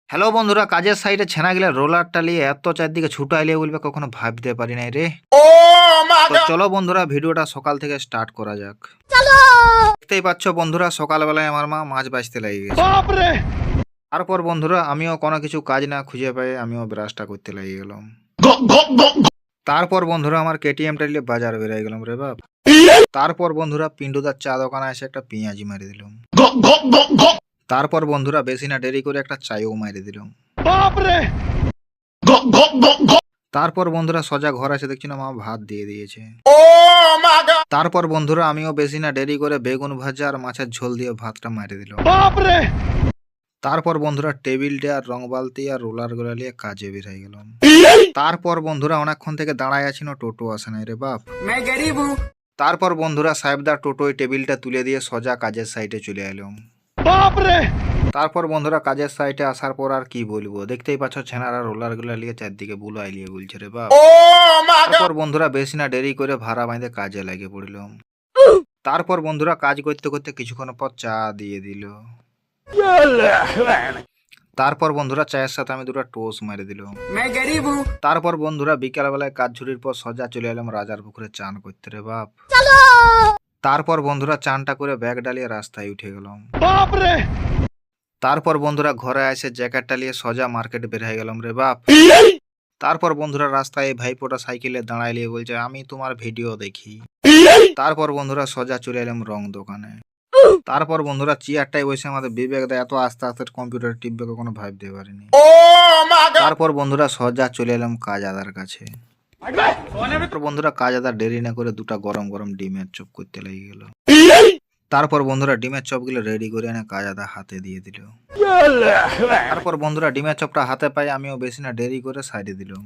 Hello বন্ধুরা, কাজের সাইডে ছেনাগুলা রোলারটা নিয়ে এত চারদিকে ছুটাইলে বলবে কখনো ভাবতে পারি নাই রে। তো চলো বন্ধুরা, ভিডিওটা সকাল থেকে স্টার্ট করা যাক। দেখতেই পাচ্ছ বন্ধুরা, সকালবেলায় আমার মা মাছ বাছতে লেগে গেছে। তারপর বন্ধুরা আমিও কোনো কিছু কাজ না খুঁজে পাই আমিও ব্রাশটা করতে লেগে গেলাম। তারপর বন্ধুরা আমার কেটিএমটা নিয়ে বাজার বেরিয়ে গেলাম রে বাপ। তারপর বন্ধুরা পিন্টুদার চা দোকানে এসে একটা পেঁয়াজি মারি দিলাম। তারপর বন্ধুরা বেশি না দেরি করে একটা চাইও মারি দিলাম। তারপর বন্ধুরা সোজা ঘর এসে দেখছি না মা ভাত দিয়ে দিয়েছে। তারপর বন্ধুরা আমিও বেশি না দেরি করে বেগুন ভাজা আর মাছের ঝোল দিয়ে ভাতটা মারি দিলাম। তারপর বন্ধুরা টেবিলটা আর রং বালতি আর রোলার গুলা নিয়ে কাজে বেরিয়ে গেলাম। তারপর বন্ধুরা অনেকক্ষণ থেকে দাঁড়ায় আছি না, টোটো আসে নাই রে বাপ। তারপর বন্ধুরা সাহেবদার টোটোয় টেবিলটা তুলে দিয়ে সোজা কাজের সাইডে চলে এলাম। তারপর বন্ধুরা কাজের সাইটে আসার পর আর কি বলবো, দেখতেই পাচ্ছ ছেনারা রোলার গুলা নিয়ে চারদিকে বুলাই লিয়ে বলছে রে বাপ। তারপর বন্ধুরা বেশি না দেরি করে ভাড়া বাইঁধে কাজে লাগিয়ে পড়লাম। তারপর বন্ধুরা কাজ করতে করতে কিছুক্ষণ পর চা দিয়ে দিল। তারপর বন্ধুরা চায়ের সাথে আমি দুটো টোস্ট মেরে দিলাম। তারপর বন্ধুরা বিকাল বেলায় কাজ ছুটির পর সোজা চলে এলাম রাজার পুকুরে চান করতে রে বাপ। তারপর বন্ধুরা চানটা করে ব্যাগ ডালিয়ে রাস্তায় উঠে গেলাম। তারপর বন্ধুরা ঘরে এসে জ্যাকেটটা নিয়ে সোজা মার্কেট বের হয়ে গেলাম রে বাপ। তারপর বন্ধুরা রাস্তায় ভাইপোটা সাইকেলে দাঁড়ায় নিয়ে বলছে আমি তোমার ভিডিও দেখি। তারপর বন্ধুরা সোজা চলে এলাম রং দোকানে। তারপর বন্ধুরা চেয়ারটাই বসে আমাদের বিবেক দেয় এত আস্তে আস্তে কম্পিউটার টিপবে কখনো ভাবতে পারিনি। তারপর বন্ধুরা সোজা চলে এলাম কাজ আদার কাছে। বন্ধুরা কাজ আদার দেরি না করে দুটা গরম গরম ডিমের চপ করতে লেগে গেল। তারপর বন্ধুরা ডিমের চপগুলো রেডি করে এনে কাজ আদা হাতে দিয়ে দিল। তারপর বন্ধুরা ডিমের চপটা হাতে পাই আমিও বেশি না দেরি করে সাইডে দিলাম।